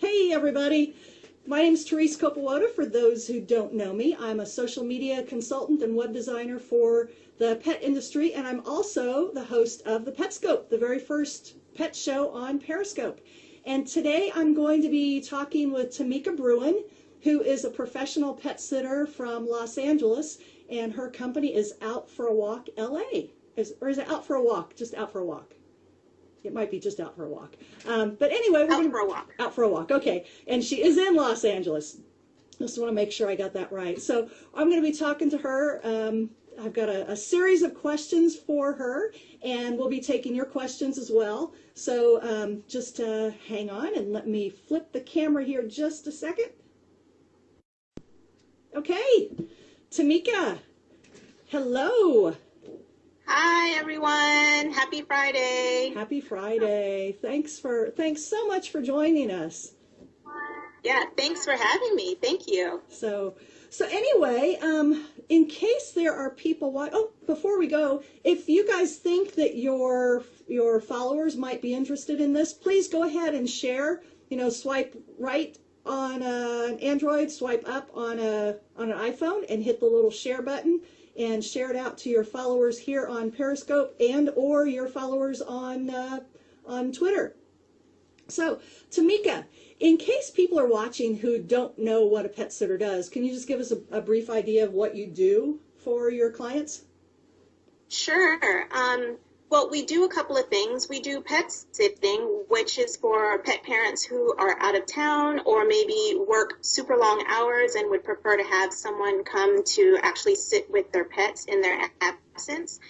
Hey everybody, my name is Therese Coppola. For those who don't know me, I'm a social media consultant and web designer for the pet industry, and I'm also the host of the Petscope, the very first pet show on Periscope. And today I'm going to be talking with Tomika Bruen, who is a professional pet sitter from Los Angeles, and her company is Out for a Walk LA. Or is it Out for a Walk? Just Out for a Walk. It might be just Out for a Walk. But anyway, we're Out for a walk. Out for a Walk, okay. And she is in Los Angeles. Just want to make sure I got that right. So I'm going to be talking to her. I've got a series of questions for her, and we'll be taking your questions as well. So just hang on and let me flip the camera here just a second. Okay, Tomika, hello. Hi everyone, happy Friday. Happy Friday. Thanks so much for joining us. Yeah, thanks for having me. Thank you. So anyway, in case there are people before we go, if you guys think that your followers might be interested in this, please go ahead and share. Swipe right on an Android, swipe up on an iPhone, and hit the little share button and share it out to your followers here on Periscope and or your followers on Twitter. So, Tomika, in case people are watching who don't know what a pet sitter does, can you just give us a brief idea of what you do for your clients? Sure. Well, we do a couple of things. We do pet sitting, which is for pet parents who are out of town or maybe work super long hours and would prefer to have someone come to actually sit with their pets in their absence.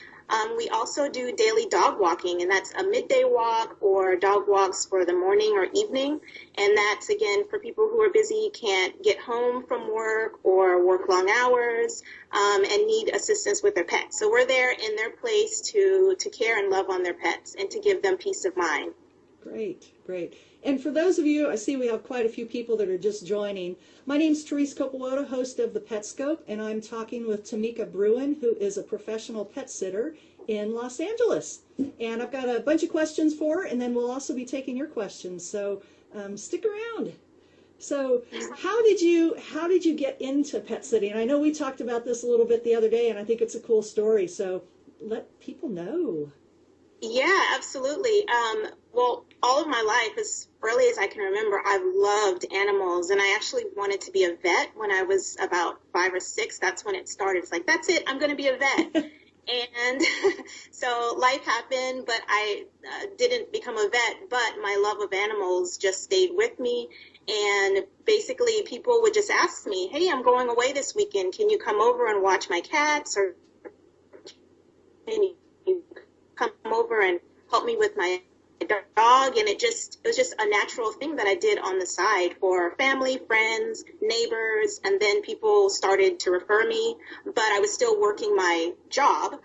We also do daily dog walking, and that's a midday walk or dog walks for the morning or evening. And that's, again, for people who are busy, can't get home from work or work long hours and need assistance with their pets. So we're there in their place to care and love on their pets and to give them peace of mind. Great, great. And for those of you, I see we have quite a few people that are just joining. My name's Therese Coppola, host of the Petscope, and I'm talking with Tomika Bruen, who is a professional pet sitter in Los Angeles. And I've got a bunch of questions for her, and then we'll also be taking your questions. So stick around. So how did you get into pet sitting? I know we talked about this a little bit the other day, and I think it's a cool story. So let people know. Yeah, absolutely. Well, all of my life, as early as I can remember, I've loved animals, and I actually wanted to be a vet when I was about 5 or 6. That's when it started. It's like, that's it, I'm going to be a vet. And so life happened, but I didn't become a vet, but my love of animals just stayed with me. And basically people would just ask me, hey, I'm going away this weekend. Can you come over and watch my cats? Or can you come over and help me with my dog? And it was just a natural thing that I did on the side for family, friends, neighbors, and then people started to refer me, but I was still working my job.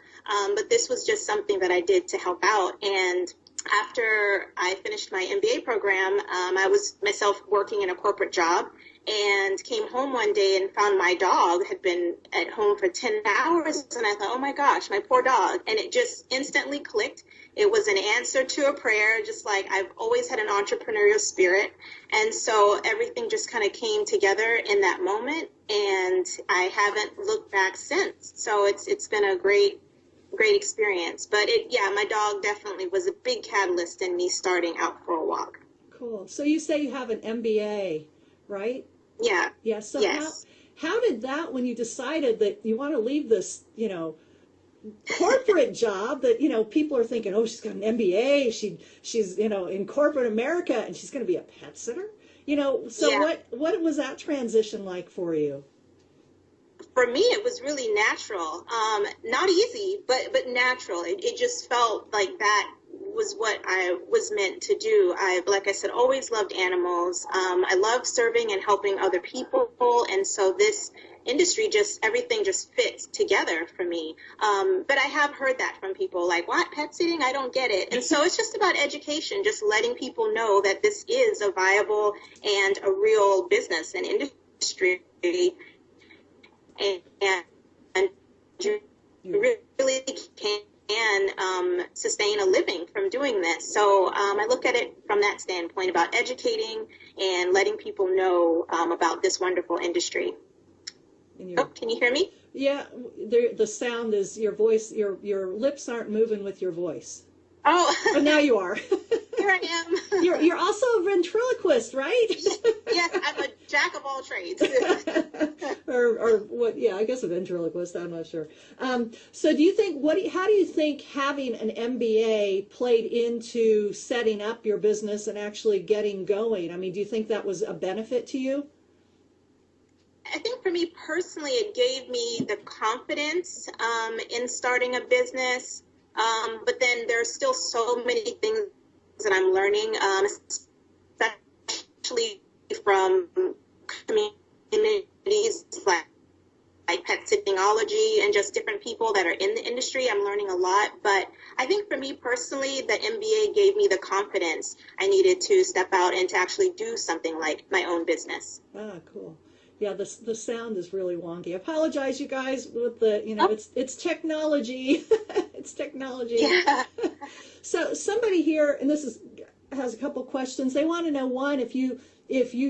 But this was just something that I did to help out. And after I finished my MBA program, I was myself working in a corporate job and came home one day and found my dog had been at home for 10 hours. And I thought, oh my gosh, my poor dog. And it just instantly clicked. It was an answer to a prayer, just like I've always had an entrepreneurial spirit. And so everything just kind of came together in that moment. And I haven't looked back since. So it's been a great experience. But my dog definitely was a big catalyst in me starting Out for a Walk. Cool. So you say you have an MBA, right? Yeah. Yeah. So yes. How did that, when you decided that you want to leave this, corporate job that, people are thinking, oh, she's got an MBA, she's, in corporate America and she's going to be a pet sitter, so yeah. What was that transition like for you? For me, it was really natural, not easy, but natural. It just felt like that was what I was meant to do. Like I said, always loved animals. I love serving and helping other people. And so this industry everything just fits together for me. But I have heard that from people like, what, pet sitting? I don't get it. And so it's just about education, just letting people know that this is a viable and a real business and industry. And you really can't sustain a living from doing this. So I look at it from that standpoint about educating and letting people know about this wonderful industry. Oh, can you hear me? Yeah, the sound is your voice. Your lips aren't moving with your voice. Oh, now you are. Here I am. You're also a ventriloquist, right? Yes, I'm a jack of all trades. or what? Yeah, I guess a ventriloquist. I'm not sure. So, do you think how do you think having an MBA played into setting up your business and actually getting going? I mean, do you think that was a benefit to you? I think for me personally, it gave me the confidence in starting a business. But then there's still so many things that I'm learning, especially from communities like pet sittingology and just different people that are in the industry. I'm learning a lot. But I think for me personally, the MBA gave me the confidence I needed to step out and to actually do something like my own business. Ah, cool. Yeah, the sound is really wonky. I apologize, you guys, with the, it's technology. It's technology. Yeah. So somebody here, and has a couple questions. They want to know, one, if you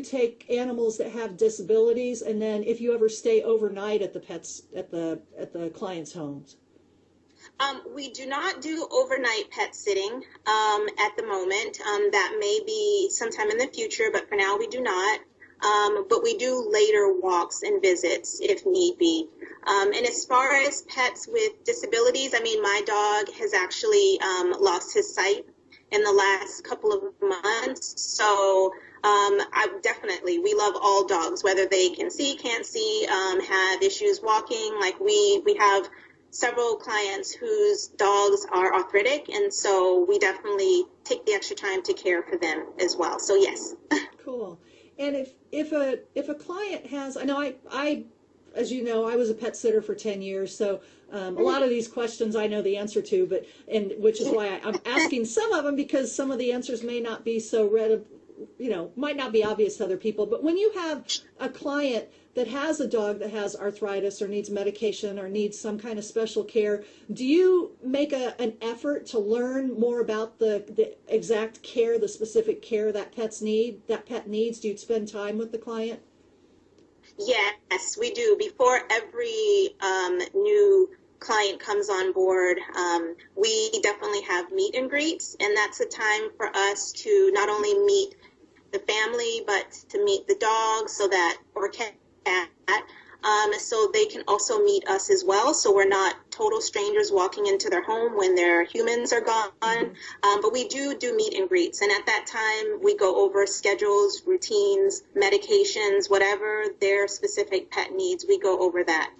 take animals that have disabilities, and then if you ever stay overnight at the clients' homes. We do not do overnight pet sitting at the moment. That may be sometime in the future, but for now we do not. But we do later walks and visits if need be. And as far as pets with disabilities, I mean, my dog has actually lost his sight in the last couple of months. So we love all dogs, whether they can see, can't see, have issues walking. Like we have several clients whose dogs are arthritic, and so we definitely take the extra time to care for them as well. So yes. Cool. And if a client has, I know I as you know, I was a pet sitter for 10 years, so a lot of these questions I know the answer to, which is why I'm asking some of them, because some of the answers may not be so might not be obvious to other people. But when you have a client that has a dog that has arthritis or needs medication or needs some kind of special care, do you make an effort to learn more about the exact care, the specific care that pet needs? Do you spend time with the client? Yes, we do. Before every new client comes on board, we definitely have meet and greets, and that's a time for us to not only meet the family, but to meet the dog or cat, so they can also meet us as well. So we're not total strangers walking into their home when their humans are gone. But we do meet and greets. And at that time, we go over schedules, routines, medications, whatever their specific pet needs. We go over that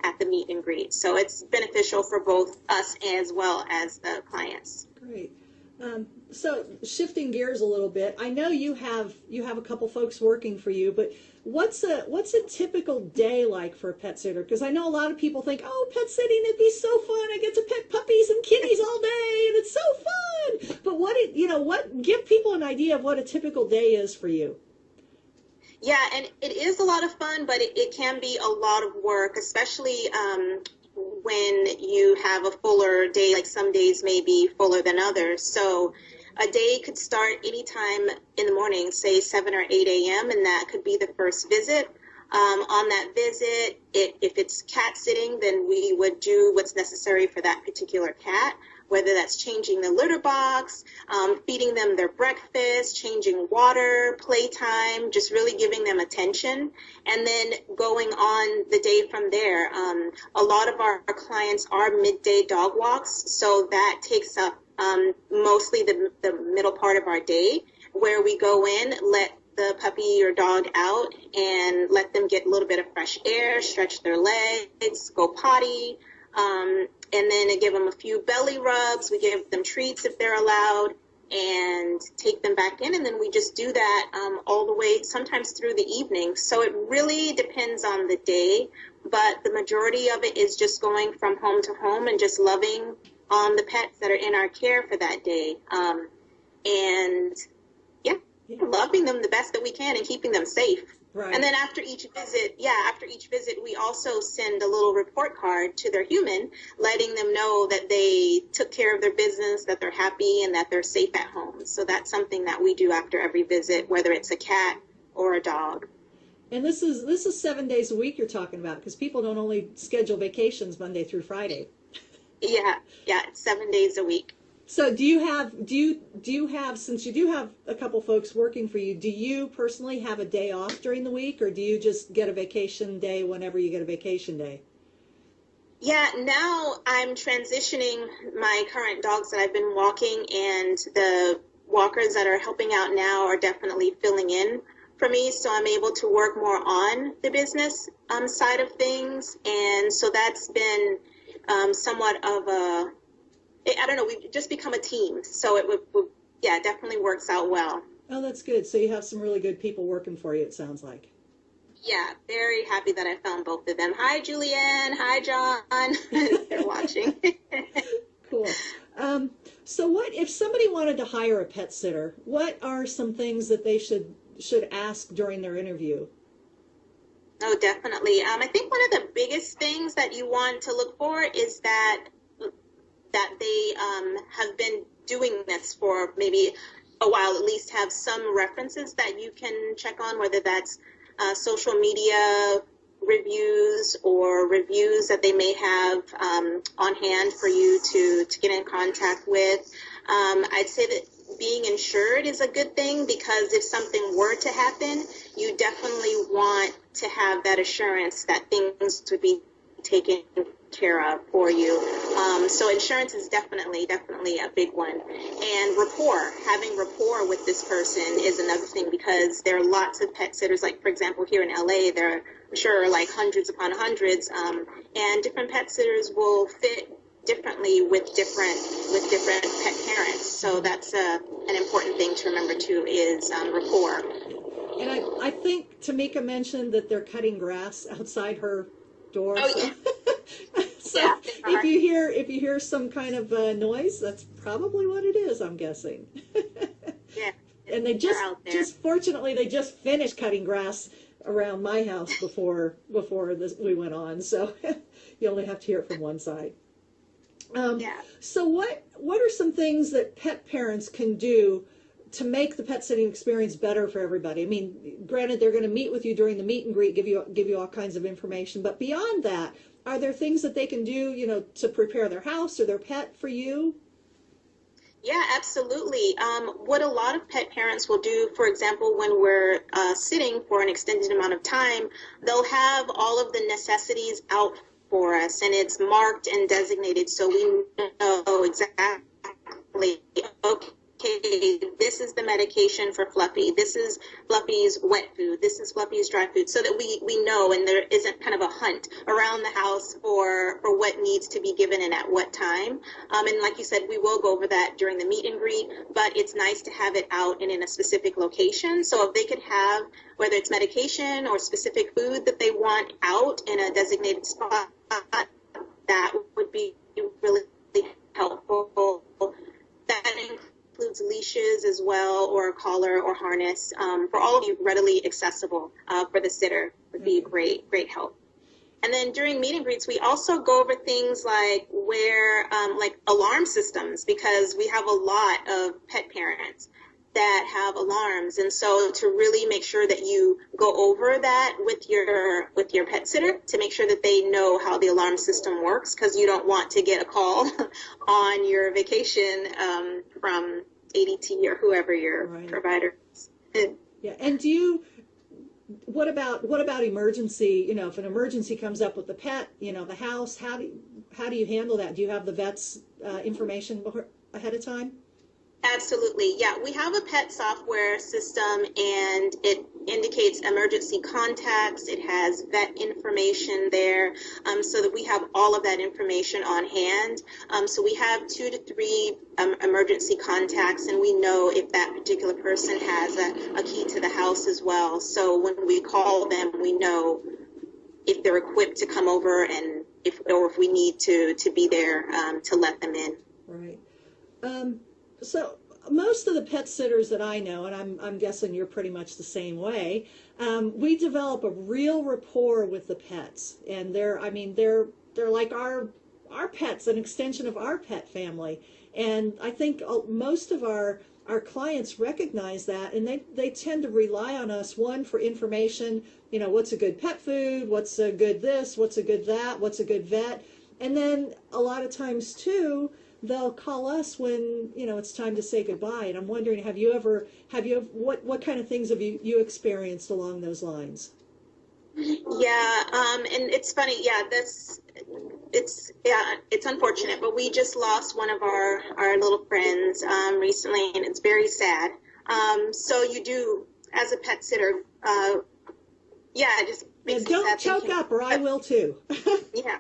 at the meet and greet. So it's beneficial for both us as well as the clients. Great. So shifting gears a little bit, I know you have a couple folks working for you, but what's a typical day like for a pet sitter? Because I know a lot of people think, oh, pet sitting, it'd be so fun. I get to pet puppies and kitties all day, and it's so fun. But give people an idea of what a typical day is for you. Yeah, and it is a lot of fun, but it can be a lot of work, especially when you have a fuller day. Like some days may be fuller than others. So a day could start anytime in the morning, say 7 or 8 a.m., and that could be the first visit. On that visit, if it's cat sitting, then we would do what's necessary for that particular cat, whether that's changing the litter box, feeding them their breakfast, changing water, playtime, just really giving them attention, and then going on the day from there. A lot of our clients are midday dog walks, so that takes up mostly the middle part of our day, where we go in, let the puppy or dog out and let them get a little bit of fresh air, stretch their legs, go potty, and then give them a few belly rubs. We give them treats if they're allowed, and take them back in, and then we just do that all the way, sometimes through the evening. So it really depends on the day, but the majority of it is just going from home to home and just loving on the pets that are in our care for that day. And loving them the best that we can and keeping them safe. Right. And then after each visit, we also send a little report card to their human, letting them know that they took care of their business, that they're happy, and that they're safe at home. So that's something that we do after every visit, whether it's a cat or a dog. And this is 7 days a week you're talking about, because people don't only schedule vacations Monday through Friday. Yeah, it's 7 days a week. So do you have, since you do have a couple folks working for you, do you personally have a day off during the week, or do you just get a vacation day whenever you get a vacation day? Yeah, now I'm transitioning my current dogs that I've been walking, and the walkers that are helping out now are definitely filling in for me, so I'm able to work more on the business side of things. And so that's been somewhat of a, I don't know, we've just become a team. So it it definitely works out well. Oh, that's good. So you have some really good people working for you, it sounds like. Yeah, very happy that I found both of them. Hi, Julianne. Hi, John. They're watching. Cool. So what, if somebody wanted to hire a pet sitter, what are some things that they should ask during their interview? Oh, definitely. I think one of the biggest things that you want to look for is that they have been doing this for maybe a while, at least have some references that you can check on, whether that's social media reviews or reviews that they may have on hand for you to get in contact with. I'd say that being insured is a good thing, because if something were to happen, you definitely want to have that assurance that things would be taken care of for you. So insurance is definitely a big one. And having rapport with this person is another thing, because there are lots of pet sitters, like for example here in LA, there are, I'm sure, like hundreds upon hundreds, and different pet sitters will fit differently with different pet parents. So that's an important thing to remember too, is rapport. And I think Tomika mentioned that they're cutting grass outside her door. Oh, so yeah. so Yeah, if you hear some kind of noise, that's probably what it is, I'm guessing. Yeah. And they just fortunately they just finished cutting grass around my house before we went on, so you only have to hear it from one side. So what are some things that pet parents can do to make the pet sitting experience better for everybody? I mean, granted, they're going to meet with you during the meet and greet, give you all kinds of information, but beyond that, are there things that they can do, to prepare their house or their pet for you? Yeah, absolutely. What a lot of pet parents will do, for example, when we're sitting for an extended amount of time, they'll have all of the necessities out for us, and it's marked and designated, so we know exactly, okay, this is the medication for Fluffy, this is Fluffy's wet food, this is Fluffy's dry food, so that we know, and there isn't kind of a hunt around the house for what needs to be given and at what time. And like you said, we will go over that during the meet and greet, but it's nice to have it out and in a specific location. So if they could have, whether it's medication or specific food that they want out in a designated spot, that would be really helpful. That includes leashes as well, or a collar or harness, for all of you, readily accessible for the sitter would be great help. And then during meet and greets, we also go over things like like alarm systems, because we have a lot of pet parents that have alarms, and so to really make sure that you go over that with your pet sitter to make sure that they know how the alarm system works, because you don't want to get a call on your vacation from ADT or whoever your provider is. Yeah, and what about emergency? If an emergency comes up with the pet, the house, how do you handle that? Do you have the vet's information ahead of time? Absolutely. Yeah, we have a pet software system, and it indicates emergency contacts. It has vet information there, so that we have all of that information on hand. So we have 2 to 3 emergency contacts, and we know if that particular person has a key to the house as well. So when we call them, we know if they're equipped to come over, and if we need to be there to let them in. Right. So most of the pet sitters that I know, and I'm guessing you're pretty much the same way, we develop a real rapport with the pets, and they're like our pets, an extension of our pet family. And I think most of our clients recognize that, and they tend to rely on us, one, for information, what's a good pet food, what's a good this, what's a good that, what's a good vet. And then a lot of times too, they'll call us when, it's time to say goodbye. And I'm wondering, what kind of things have you experienced along those lines? Yeah, and it's funny. Yeah, it's unfortunate, but we just lost one of our little friends recently, and it's very sad. So you do, as a pet sitter, it just makes me sad. Don't choke up, or I will too. Yeah,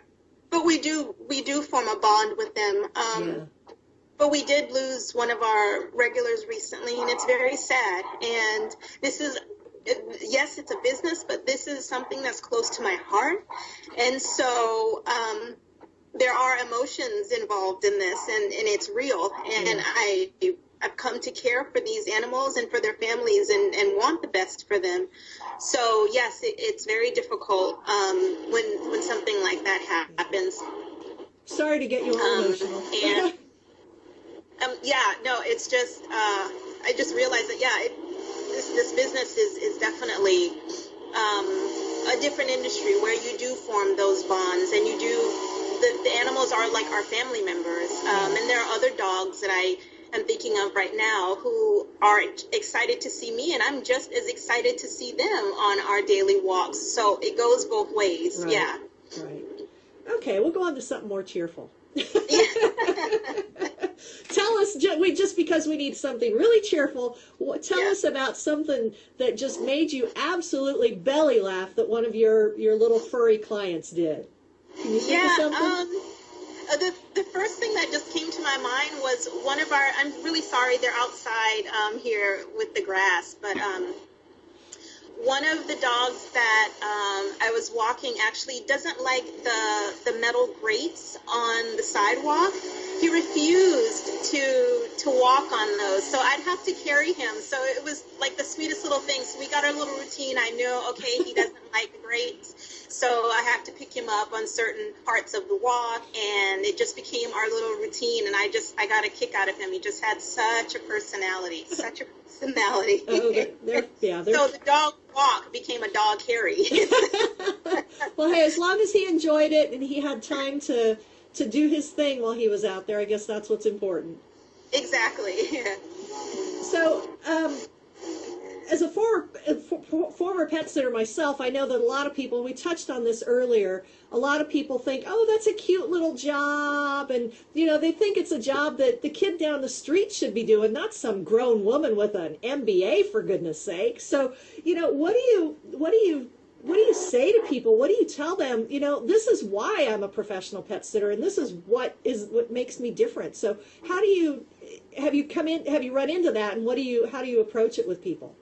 but we do form a bond with them. Yeah. But we did lose one of our regulars recently, and it's very sad. And this is, yes, it's a business, but this is something that's close to my heart. And so there are emotions involved in this, and it's real. And I've come to care for these animals and for their families and want the best for them. So, yes, it's very difficult when something like that happens. Sorry to get you all emotional. And it's just, I just realized that, this business is definitely a different industry where you do form those bonds, and you do, the animals are like our family members. And there are other dogs that I am thinking of right now who are excited to see me, and I'm just as excited to see them on our daily walks. So it goes both ways. Right. Yeah. Right. Okay, we'll go on to something more cheerful. Tell us, just because we need something really cheerful, tell us about something that just made you absolutely belly laugh that one of your little furry clients did. Can you think of something? The first thing that just came to my mind was one of our, I'm really sorry, they're outside here with the grass, but one of the dogs that I was walking actually doesn't like the metal grates on the sidewalk. He refused to walk on those, so I'd have to carry him. So it was like the sweetest little thing. So we got our little routine. I knew, okay, he doesn't like the grates, so I have to pick him up on certain parts of the walk, and it just became our little routine. And I got a kick out of him. He just had such a personality, such a personality. Oh, So the dog walk became a dog carry. Well, hey, as long as he enjoyed it and he had time to do his thing while he was out there, I guess that's what's important. Exactly. So, as a former pet sitter myself, I know that a lot of people, we touched on this earlier, a lot of people think, oh, that's a cute little job, and they think it's a job that the kid down the street should be doing, not some grown woman with an MBA, for goodness sake. So, what do you say to people? What do you tell them? This is why I'm a professional pet sitter, and this is what makes me different. So have you run into that, and how do you approach it with people?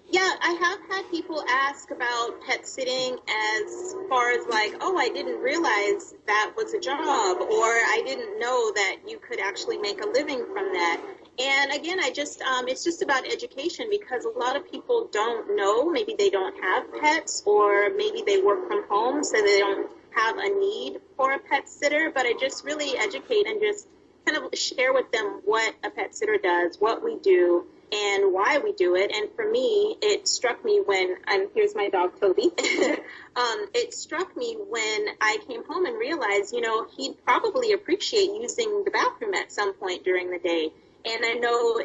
Yeah, I have had people ask about pet sitting as far as like, oh, I didn't realize that was a job, or I didn't know that you could actually make a living from that. And again, it's just about education, because a lot of people don't know. Maybe they don't have pets, or maybe they work from home, so they don't have a need for a pet sitter. But I just really educate and just kind of share with them what a pet sitter does, what we do, and why we do it. And for me, it struck me when, here's my dog Toby, it struck me when I came home and realized, he'd probably appreciate using the bathroom at some point during the day. And I know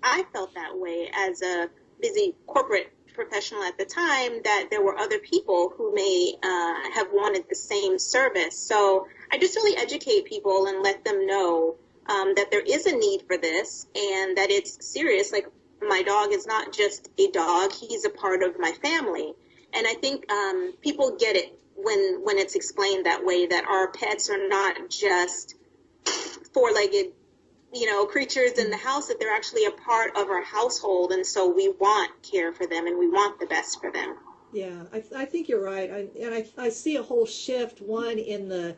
I felt that way as a busy corporate professional at the time, that there were other people who may have wanted the same service. So I just really educate people and let them know that there is a need for this, and that it's serious. Like, my dog is not just a dog, he's a part of my family. And I think people get it when it's explained that way, that our pets are not just four-legged creatures in the house, that they're actually a part of our household, and so we want care for them and we want the best for them. Yeah, I think you're right. I see a whole shift, one, in the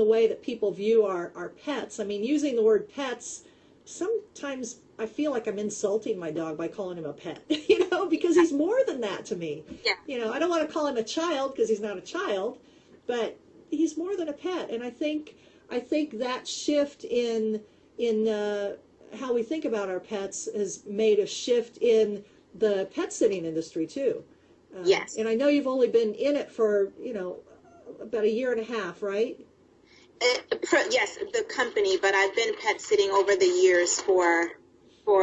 way that people view our pets. I mean, using the word pets sometimes I feel like I'm insulting my dog by calling him a pet, you know, because he's more than that to me. Yeah. You know, I don't want to call him a child because he's not a child, but he's more than a pet. And I think that shift in how we think about our pets has made a shift in the pet sitting industry too. Yes. And I know you've only been in it for, you know, about a year and a half, right? Yes, the company, but I've been pet sitting over the years for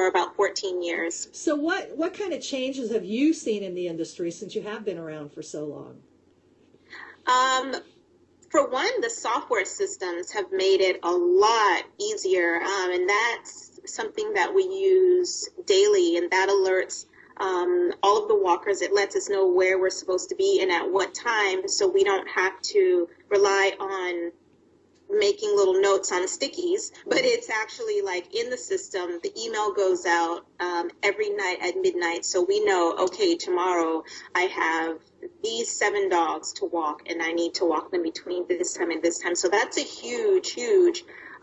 about 14 years. So what kind of changes have you seen in the industry since you have been around for so long? For one, the software systems have made it a lot easier, and that's something that we use daily, and that alerts all of the walkers. It lets us know where we're supposed to be and at what time, so we don't have to rely on making little notes on stickies, but it's actually like in the system. The email goes out every night at midnight, so we know, okay, tomorrow I have these 7 dogs to walk, and I need to walk them between this time and this time. So that's a huge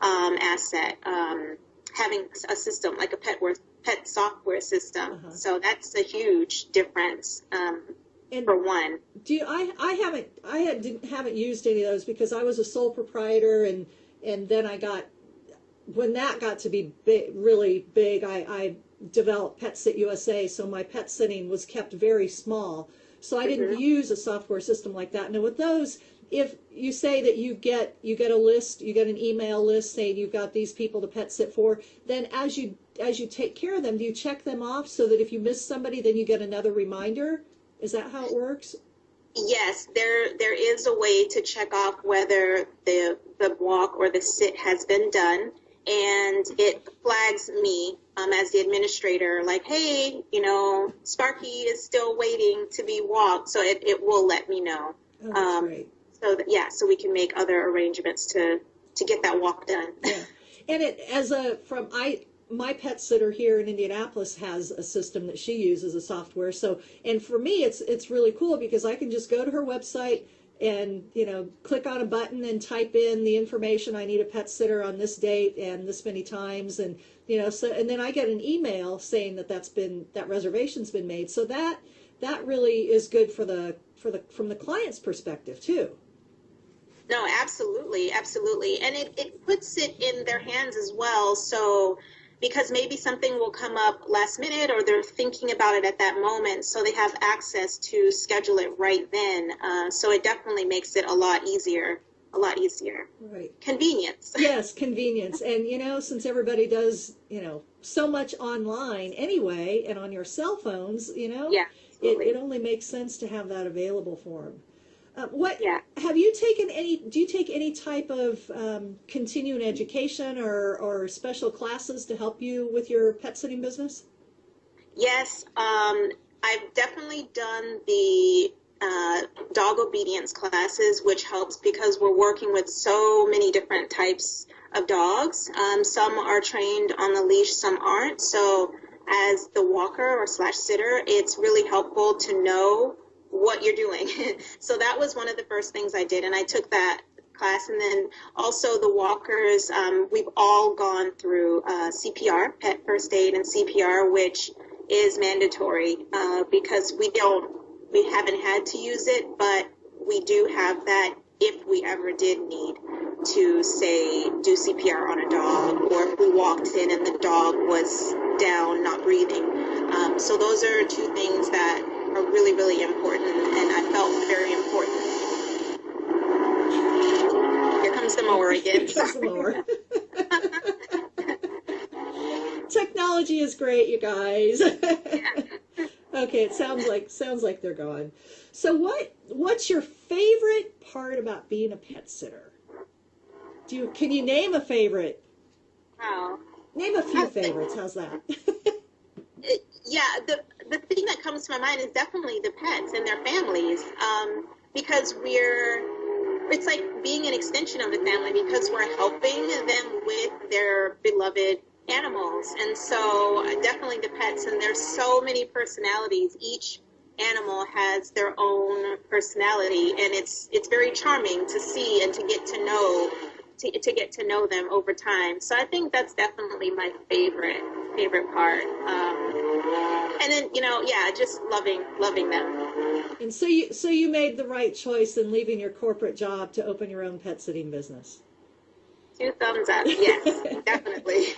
asset, having a system like a pet software system. So that's a huge difference. And for one, haven't used any of those because I was a sole proprietor, and then when that got to be really big, I developed Pet Sit USA, so my pet sitting was kept very small. So I didn't use a software system like that. Now with those, if you say that you get a list, you get an email list saying you've got these people to pet sit for, then as you take care of them, do you check them off so that if you miss somebody, then you get another reminder? Is that how it works? Yes, there is a way to check off whether the walk or the sit has been done, and it flags me as the administrator, like, hey, you know, Sparky is still waiting to be walked, so it will let me know. Oh, that's great. So we can make other arrangements to get that walk done. Yeah, and my pet sitter here in Indianapolis has a system that she uses, a software. So, and for me, it's really cool because I can just go to her website and, you know, click on a button and type in the information. I need a pet sitter on this date and this many times, and you know, so and then I get an email saying that reservation's been made. So that really is good from the client's perspective too. No, absolutely, and it puts it in their hands as well. So, because maybe something will come up last minute or they're thinking about it at that moment, so they have access to schedule it right then. So it definitely makes it a lot easier. Right. Convenience. Yes, convenience. And, you know, since everybody does, you know, so much online anyway and on your cell phones, you know, yeah, it only makes sense to have that available for them. Do you take any type of continuing education or special classes to help you with your pet sitting business? Yes, I've definitely done the dog obedience classes, which helps because we're working with so many different types of dogs. Some are trained on the leash, some aren't. So as the walker or sitter, it's really helpful to know what you're doing. So that was one of the first things I did, and I took that class. And then also the walkers, we've all gone through CPR, pet first aid and CPR, which is mandatory because we haven't had to use it, but we do have that if we ever did need to, say, do CPR on a dog, or if we walked in and the dog was down, not breathing. So those are 2 things that are really, really important, and I felt very important. Here comes the mower again. Here comes the mower. Technology is great, you guys. Yeah. Okay, it sounds like they're gone. So what's your favorite part about being a pet sitter? Can you name a favorite? Wow. Name a few favorites. How's that? Yeah, the thing that comes to my mind is definitely the pets and their families, because it's like being an extension of the family, because we're helping them with their beloved animals. And so definitely the pets, and there's so many personalities. Each animal has their own personality, and it's very charming to see and to get to know to get to know them over time. So I think that's definitely my favorite part. And then, yeah, just loving them. And so you made the right choice in leaving your corporate job to open your own pet sitting business. 2 thumbs up. Yes, definitely.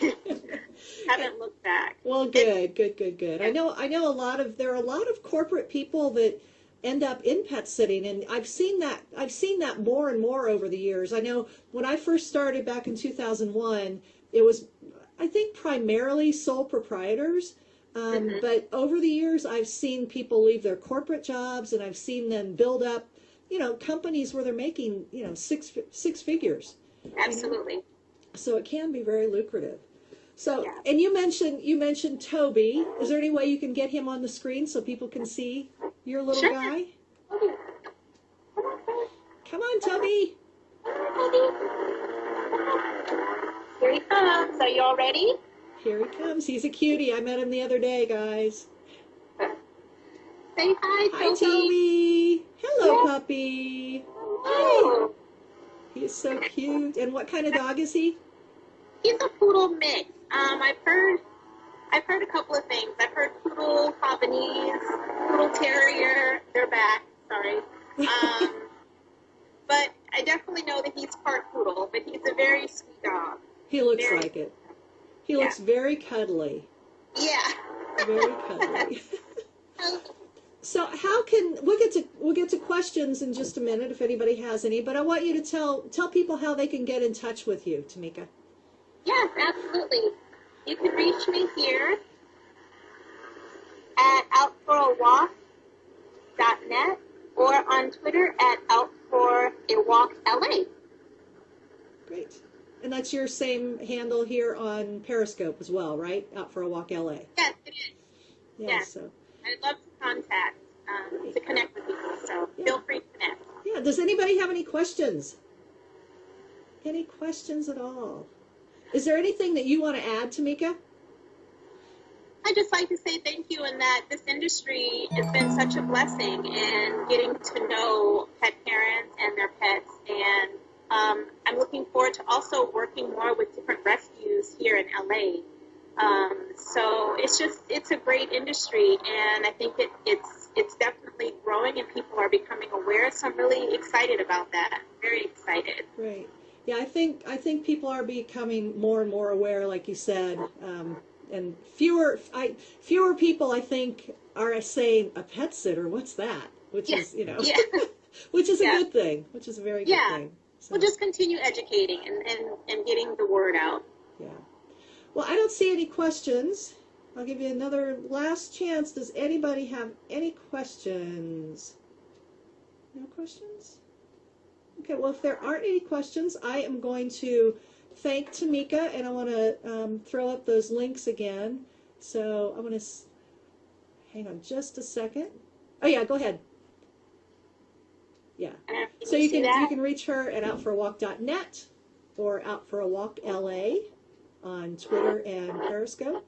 Haven't looked back. Well, good. I know there are a lot of corporate people that end up in pet sitting, and I've seen that more and more over the years. I know when I first started back in 2001, it was, I think, primarily sole proprietors. But over the years, I've seen people leave their corporate jobs, and I've seen them build up, companies where they're making, six figures. Absolutely. So it can be very lucrative. So, yeah. And you mentioned Toby. Is there any way you can get him on the screen so people can see your little Sure. guy? Come on, Toby. Here he comes. Are you all ready? Here he comes. He's a cutie. I met him the other day, guys. Say hi, Hi, Toby. Hello, puppy. Hello. He's so cute. And what kind of dog is he? He's a poodle mix. I've heard a couple of things. I've heard poodle, Havanese, poodle terrier. They're back. Sorry. But I definitely know that he's part poodle. But he's a very sweet dog. He looks like it. He looks very cuddly. Yeah. Very cuddly. So we'll get to questions in just a minute if anybody has any, but I want you to tell people how they can get in touch with you, Tomika. Yes, absolutely. You can reach me here at outforawalk.net or on Twitter at outforawalkla. Great. And that's your same handle here on Periscope as well, right? Out for a Walk LA. Yes, it is. Yeah, yes. So. I'd love to contact, to connect with people, so feel free to connect. Yeah, does anybody have any questions? Any questions at all? Is there anything that you want to add, Tomika? I'd just like to say thank you, and that this industry has been such a blessing in getting to know pet parents and their pets, and I'm looking forward to also working more with different rescues here in LA. So it's a great industry, and I think it's definitely growing, and people are becoming aware. So I'm really excited about that. Very excited. Great. Yeah, I think people are becoming more and more aware, like you said, and fewer people, I think, are saying a pet sitter. What's that? Which is which is a good thing. Which is a very good thing. So. We'll just continue educating and getting the word out. Yeah. Well, I don't see any questions. I'll give you another last chance. Does anybody have any questions? No questions? Okay, well, if there aren't any questions, I am going to thank Tomika, and I want to throw up those links again. So I'm going to hang on just a second. Oh, yeah, go ahead. Yeah. So you can reach her at outforawalk.net or outforawalkla on Twitter and Periscope.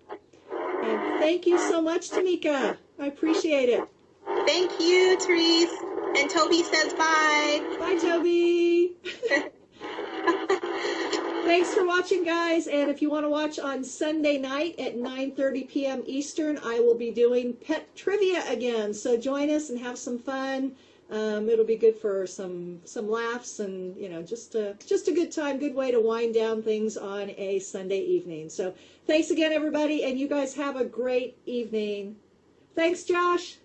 And thank you so much, Tomika. I appreciate it. Thank you, Therese. And Toby says bye. Bye, Toby. Thanks for watching, guys. And if you want to watch on Sunday night at 9:30 p.m. Eastern, I will be doing pet trivia again. So join us and have some fun. It'll be good for some laughs and, just a good time, good way to wind down things on a Sunday evening. So thanks again, everybody, and you guys have a great evening. Thanks, Josh.